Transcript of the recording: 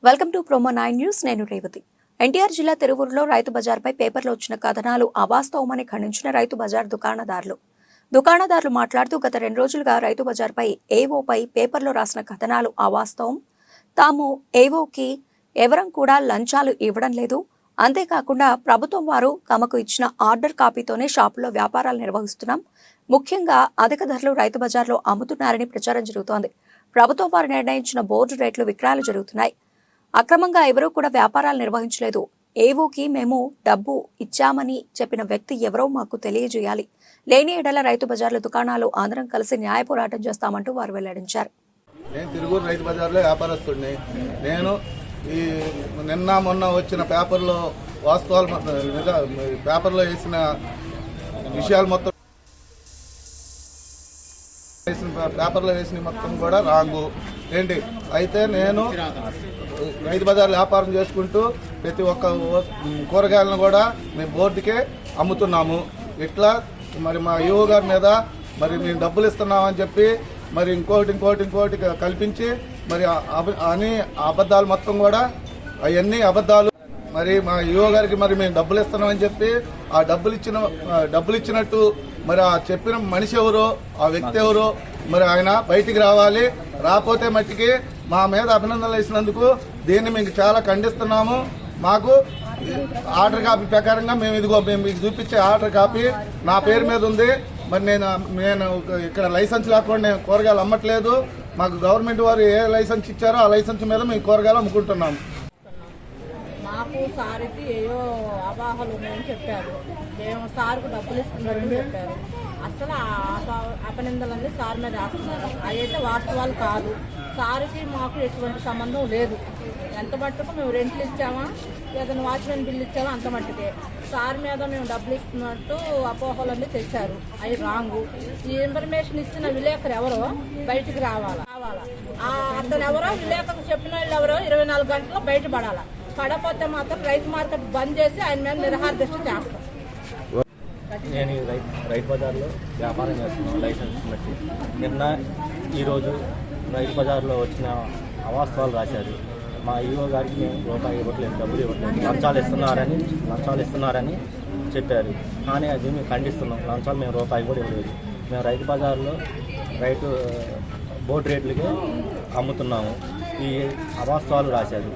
Welcome to promo 9 news. నేను రేవతి. ఎన్టీఆర్ జిల్లా తిరువూరులో రైతు బజార్పై పేపర్లో వచ్చిన కథనాలు అవాస్తవమని ఖండించిన రైతు బజార్ దుకాణదారులు మాట్లాడుతూ గత 2 రోజులుగా రైతు బజార్పై ఏవోపై పేపర్లో రాసిన కథనాలు అవాస్తవం. తాము ఏవోకి ఎవరం కూడా లంచాలు ఇవ్వడం లేదు. అంతేకాకుండా ప్రభుత్వం వారు తమకు ఇచ్చిన ఆర్డర్ కాపీతోనే షాపుల్లో వ్యాపారాలు నిర్వహిస్తున్నాం. ముఖ్యంగా అధిక ధరలు రైతు బజార్లో అమ్ముతున్నారని ప్రచారం జరుగుతోంది. ప్రభుత్వం వారు నిర్ణయించిన బోర్డు రేట్లు విక్రయాలు జరుగుతున్నాయి. అక్రమంగా ఎవరూ కూడా వ్యాపారాలు నిర్వహించలేదు. ఏవోకి మేము డబ్బు ఇచ్చామని చెప్పిన వ్యక్తి ఎవరో మాకు తెలియజేయాలి. లేని ఎడల రైతు బజార్ల దుకాణాలు అందరం కలిసి న్యాయ పోరాటం చేస్తామంటూ వారు వెల్లడించారు. నేను తిరువూరు రైతు బజార్లో వ్యాపారస్తుడిని. నేను ఈ నిన్న మొన్న వచ్చిన పేపర్లో వాస్తవాలు పేపర్లో వేసిన విషయాలు మొత్తం పేపర్లో వేసిన మొత్తం కూడా రాంగు ఏంటి. అయితే నేను రైతు బజార్లో వ్యాపారం చేసుకుంటూ ప్రతి ఒక్క కూరగాయలను కూడా మేము బోర్డుకే అమ్ముతున్నాము. ఇట్లా మరి మా యువ గారి మీద మరి మేము డబ్బులు ఇస్తున్నామని చెప్పి మరి ఇంకోటి కల్పించి మరి అని అబద్ధాలు మొత్తం కూడా అవన్నీ అబద్ధాలు. మరి మా యువ గారికి మరి మేము డబ్బులు ఇస్తున్నామని చెప్పి ఆ డబ్బులు ఇచ్చినట్టు మరి ఆ చెప్పిన మనిషి ఎవరో ఆ వ్యక్తి ఎవరో మరి ఆయన బయటికి రావాలి. రాకపోతే మట్టికి మా మీద అభినందనలు ఇచ్చినందుకు దీన్ని మేము చాలా ఖండిస్తున్నాము. మాకు ఆర్డర్ కాపీ ప్రకారంగా మేము మీకు చూపించే ఆర్డర్ కాపీ నా పేరు మీద ఉంది. మరి నేను ఇక్కడ లైసెన్స్ లేకుండా నేను కూరగాయలు అమ్మట్లేదు. మాకు గవర్నమెంట్ వారు ఏ లైసెన్స్ ఇచ్చారో ఆ లైసెన్స్ మీద మేము కూరగాయలు అమ్ముకుంటున్నాము. మాకు సార్కి ఏయో అవాహాలు ఉన్నాయని చెప్పారు. మేము సార్కు డబ్బులు ఇస్తున్నారని చెప్పారు. అసలు అపనిందలన్నీ సార్ మీద వేస్తున్నారు. అవైతే వాస్తవాలు కాదు. సార్కి మాకు ఎటువంటి సంబంధం లేదు. ఎంత మట్టుకు మేము రెంట్లు ఇచ్చామా ఏదైనా వాచ్మెన్ బిల్లు ఇచ్చామా అంత మట్టుకే. సార్ మీద మేము డబ్బులు ఇస్తున్నట్టు అపోహలన్నీ తెచ్చారు. అవి రాంగు. ఈ ఇన్ఫర్మేషన్ ఇచ్చిన విలేకరు ఎవరో బయటికి రావాలా. అతను ఎవరో విలేకరు చెప్పిన వాళ్ళు ఎవరో 24 గంటల్లో బయటపడాలా. పడపోతే మాత్రం రైతు మార్కెట్ బంద్ చేసి ఆయన మీద నిరహార దీక్ష చేస్తాం. నేను రైతు బజార్లో వ్యాపారం చేస్తున్నాను లైసెన్స్ బట్టి. నిన్న ఈరోజు రైతు బజార్లో వచ్చిన అవాస్తవాలు రాశారు. మా ఈఓ గారికి మేము రూపాయి ఇవ్వట్లేదు, డబ్బులు ఇవ్వట్లేదు, లంచాలు ఇస్తున్నారని చెప్పారు. కానీ అది మేము ఖండిస్తున్నాం. లంచాలు మేము రూపాయి కూడా ఇవ్వలేదు. మేము రైతు బజార్లో బోర్డు రేట్లకి అమ్ముతున్నాము. ఈ అవాస్తవాలు రాశారు.